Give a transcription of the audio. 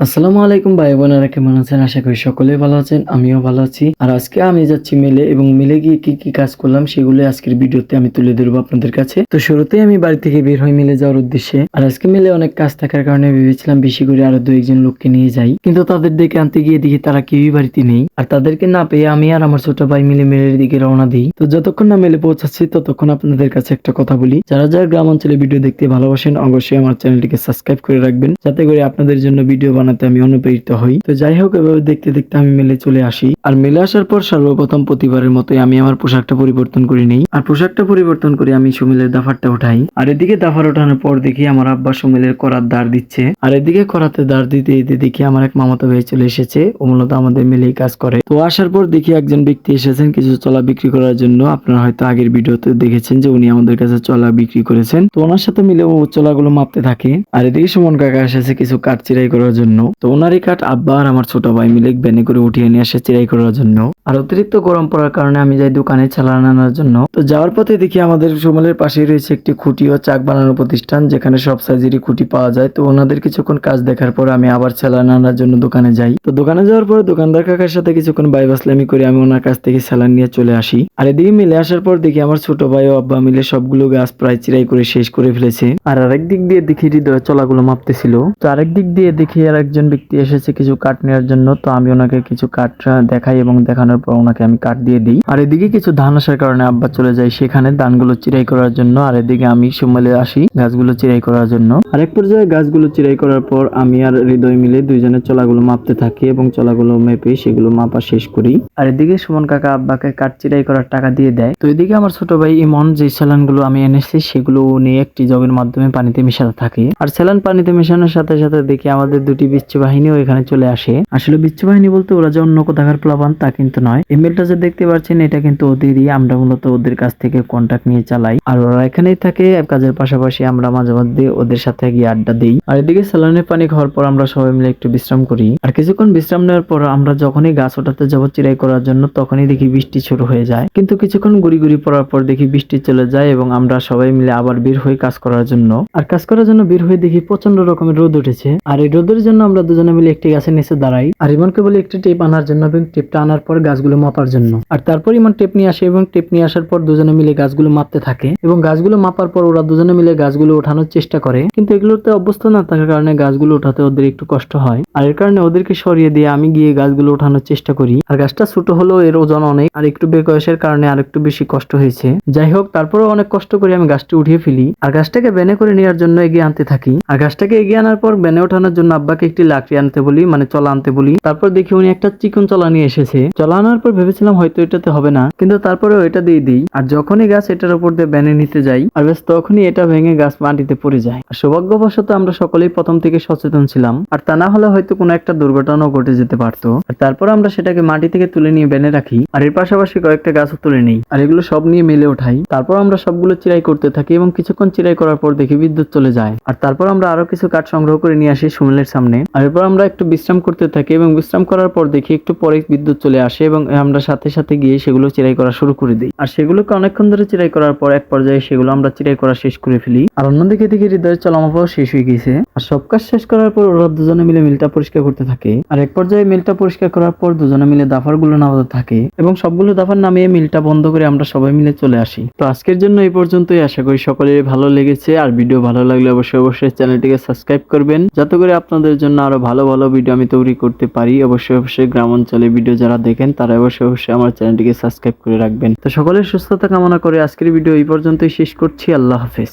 আসসালামু আলাইকুম ভাই বোনেরা, কেমন আছেন? আশা করি সকলেই ভালো আছেন, আমিও ভালো আছি। আর আজকে আমি যাচ্ছি মেলে এবং মেলে গিয়ে কি কি কাজ করলাম সেগুলো আজকের ভিডিওতে আমি তুলে ধরবো আপনাদের কাছে। তো শুরুতেই আমি বাড়ি থেকে বের হই মেলে যাওয়ার উদ্দেশ্যে। আর আজকে মেলে অনেক কাজ থাকার কারণে ভেবেছিলাম বেশি করে আরো দু একজন লোককে নিয়ে যাই, কিন্তু তাদের ডেকে আনতে গিয়ে দেখি তারা কেউই বাড়িতে নেই। আর তাদেরকে না পেয়ে আমি আর আমার ছোট ভাই মিলে মেলের দিকে রওনা দিই। তো যতক্ষণ না মেলে পৌঁছাচ্ছি ততক্ষণ আপনাদের কাছে একটা কথা বলি, যারা যারা গ্রাম অঞ্চলে ভিডিও দেখতে ভালোবাসেন অবশ্যই আমার চ্যানেলটিকে সাবস্ক্রাইব করে রাখবেন, যাতে করে আপনাদের জন্য ভিডিও বানাতে আমি অনুপ্রেরিত হই। তো যাই হোক, এভাবে দেখতে দেখতে আমি মেলে চলে আসি। আর মেলে আসার পর সর্বপ্রথম প্রতিবারের মতোই আমি আমার পোশাকটা পরিবর্তন করে নেই। আর পোশাকটা পরিবর্তন করে আমি সুমিলের দাফারটা উঠাই। আর এদিকে দাফার ওঠানোর পর দেখি আমার আব্বা সুমিলের করাত দাঁড় দিচ্ছে। আর এদিকে করাতে দাঁড় দিতে দিতে দেখি আমার এক মামাতো ভাই চলে এসেছে। ও মূলত আমাদের মেলেই কাজ করে। তো আসার পর দেখি একজন ব্যক্তি এসেছেন কিছু চলা বিক্রি করার জন্য। আপনারা হয়তো আগের ভিডিওতে দেখেছেন যে উনি আমাদের কাছে চলা বিক্রি করেছেন। তো ওনার সাথে মিলে ও চলাগুলো মাপতে থাকে। আর এদিকে সুমন কাকা এসেছে কিছু কাঠ চিরাই করার জন্য। তো ওনারই কাঠ আব্বা আর আমার ছোট ভাই মিলে ব্যানে করে উঠিয়ে নিয়ে আসে চিরাই করার জন্য। আর অতিরিক্ত গরম পড়ার কারণে আমি যাই দোকানে চালান আনার জন্য। তো যাওয়ার পথে দেখি আমাদের সুমলের পাশেই রয়েছে একটি খুঁটি ও চাক বানানোর প্রতিষ্ঠান, যেখানে সব সাইজেরই খুঁটি পাওয়া যায়। তো ওনাদের কিছুক্ষণ কাজ দেখার পর আমি আবার চালান আনার জন্য দোকানে যাই। তো দোকানে যাওয়ার পর দোকানদার কাকার সাথে কিছুক্ষণ বাইবাসলামি করে আমি ওনার কাছ থেকে চালান নিয়ে চলে আসি। আর এদিকে মিলে আসার পর দেখি আমার ছোট ভাই ও আব্বা মিলে সবগুলো গাছ প্রায় চিরাই করে শেষ করে ফেলেছে। আর আরেক দিক দিয়ে দেখি হৃদয় চলাগুলো মাপতেছিল। তো আরেক দিক দিয়ে দেখি আর একজন ব্যক্তি এসেছে কিছু কাঠ নেওয়ার জন্য। তো আমি ওনাকে কিছু কাঠ দেখাই এবং দেখানোর পর ওনাকে আমি কাঠ দিয়ে দিই। আর এদিকে কিছু ধান আসার কারণে আব্বা চলে যায় সেখানে ধানগুলো চিরাই করার জন্য। আর এদিকে আমি সুমেলে আসি গাছগুলো চিরাই করার জন্য। আর এক পর্যায়ে গাছগুলো চিরাই করার পর আমি আর হৃদয় মিলে দুইজনের চলাগুলো মাপতে থাকি এবং চলাগুলো মেপে সেগুলো মাপা শেষ করি। আর এদিকে সুমন কাকা আব্বাকে কাঠ চিরাই করার টাকা দিয়ে দেয়। তো এদিকে আমার ছোট ভাই ইমন যে স্যালানগুলো আমি এনেছি সেগুলো নিয়ে একটি জগের মাধ্যমে পানিতে মেশাতে থাকে। আর স্যালান পানিতে মেশানোর সাথে সাথে দেখি আমাদের দুটি বিচ্ছু বাহিনীও এখানে চলে আসে। আসলে বিচ্ছু বাহিনী বলতে ওরা যে অন্য কোথাকার প্লাবান তা কিন্তু নয়। ইমেলটা যে দেখতে পাচ্ছেন এটা কিন্তু ওদেরই। আমরা মূলত ওদের কাছ থেকে কন্ট্যাক্ট নিয়ে চালাই। আর ওরা এখানেই থাকে, কাজের পাশাপাশি আমরা মাঝে মধ্যে ওদের সাথে গিয়ে আড্ডা দিই। আর এদিকে স্যালানের পানি খাওয়ার পর আমরা সবাই মিলে একটু বিশ্রাম করি। আর কিছুক্ষণ বিশ্রাম নেওয়ার পর আমরা যখনই গাছ ওঠাতে যাবো চিরাই করার জন্য তখনই দেখি বৃষ্টি শুরু হয়ে যায়। কিন্তু কিছুক্ষণ গুড়ি গুড়ি পড়ার পর দেখি বৃষ্টি চলে যায় এবং আমরা সবাই মিলে আবার বের হই কাজ করার জন্য। আর কাজ করার জন্য বের হয়ে দেখি প্রচন্ড রকমের রোদ উঠেছে। আর এই রোদের জন্য আমরা দুজনে মিলে একটি গাছের নিচে দাঁড়াই। আর ইমনকে বলি একটি টেপ আনার জন্য এবং টেপটা আনার পর গাছগুলো মাপার জন্য। আর তারপর ইমন টেপ নিয়ে আসে এবং টেপ নিয়ে আসার পর দুজনে মিলে গাছগুলো মাপতে থাকে এবং গাছগুলো মাপার পর ওরা দুজনে মিলে গাছগুলো ওঠানোর চেষ্টা করে। কিন্তু এগুলোতে অভ্যস্ত না থাকার কারণে গাছগুলো ওঠাতে ওদের একটু কষ্ট হয়। আর এর কারণে ওদেরকে সরিয়ে দিয়ে আমি গিয়ে গাছগুলো ওঠানোর চেষ্টা করি। আর গাছটা ছোট হলেও এর ওজন অনেক, আর একটু বেকয়েসের কারণে আর একটু বেশি কষ্ট হয়েছে। যাই হোক, তারপরেও অনেক কষ্ট করে আমি গাছটি উঠিয়ে ফেলি আর গাছটাকে বেনে করে নেওয়ার জন্য এগিয়ে আনতে থাকি। আর গাছটাকে এগিয়ে আনার পর বেনে ওঠানোর জন্য আব্বাকে একটি লাকড়ি আনতে বলি, মানে চলা আনতে বলি। তারপর দেখি উনি একটা চিকন চলা নিয়ে এসেছে। চলা আনার পর ভেবেছিলাম হয়তো এটাতে হবে না, কিন্তু তারপরেও এটা দিয়ে দিই। আর যখনই গাছ এটার উপর দিয়ে বেনে নিতে যাই আর বেশ তখনই এটা ভেঙে গাছ মাটিতে পড়ে যায়। আর সৌভাগ্যবশত আমরা সকলেই প্রথম থেকে সচেতন ছিলাম, আর তা না হলে হয়তো কোনো একটা দুর্ঘটনাও ঘটে যেতে পারতো। আর তারপর আমরা সেটাকে মাটি থেকে তুলে নিয়ে বেনে রাখি আর এর পাশাপাশি কয়েকটা গাছও তুলে নেই আর এগুলো সব নিয়ে মেলে ওঠাই। তারপর আমরা সবগুলো চিরাই করতে থাকি এবং কিছুক্ষণ চিরাই করার পর দেখি বিদ্যুৎ চলে যায়। আর তারপর আমরা আরো কিছু কাঠ সংগ্রহ করে নিয়ে আসি সুমিলের সামনে। আর এরপর আমরা একটু বিশ্রাম করতে থাকি এবং বিশ্রাম করার পর দেখি একটু পরে বিদ্যুৎ চলে আসে এবং আমরা সাথে সাথে গিয়ে সেগুলো চিরাই করা শুরু করে দিই। আর সেগুলোকে অনেকক্ষণ ধরে চিরাই করার পর এক পর্যায়ে সেগুলো আমরা চিরাই করা শেষ করে ফেলি। আর অন্যদিকে দেখি হৃদয়ের চলামাপাও শেষ হয়ে গেছে। আর সব কাজ শেষ করার পর ওরা দুজনে মিলে মিলটা পরিষ্কার করতে থাকে। আর এক পর্যায়ে মিলটা পরিষ্কার করার পর দুজনে মিলে দাফার গুলো নামাতে থাকে এবং সবগুলো দাফার নামিয়ে মিলটা বন্ধ করে আমরা সবাই মিলে চলে আসি। তো আজকের জন্য এই পর্যন্তই। আশা করি সকলের ভালো লেগেছে। আর ভিডিও ভালো লাগলে অবশ্যই চ্যানেলটিকে সাবস্ক্রাইব করবেন, যাতে করে আপনাদের জন্য আরো ভালো ভালো ভিডিও আমি তৈরি করতে পারি। অবশ্যই গ্রাম অঞ্চলে ভিডিও যারা দেখেন তারা অবশ্যই আমার চ্যানেলটিকে সাবস্ক্রাইব করে রাখবেন। তো সকলের সুস্থতা কামনা করে আজকের ভিডিও এই পর্যন্তই শেষ করছি। আল্লাহ হাফেজ।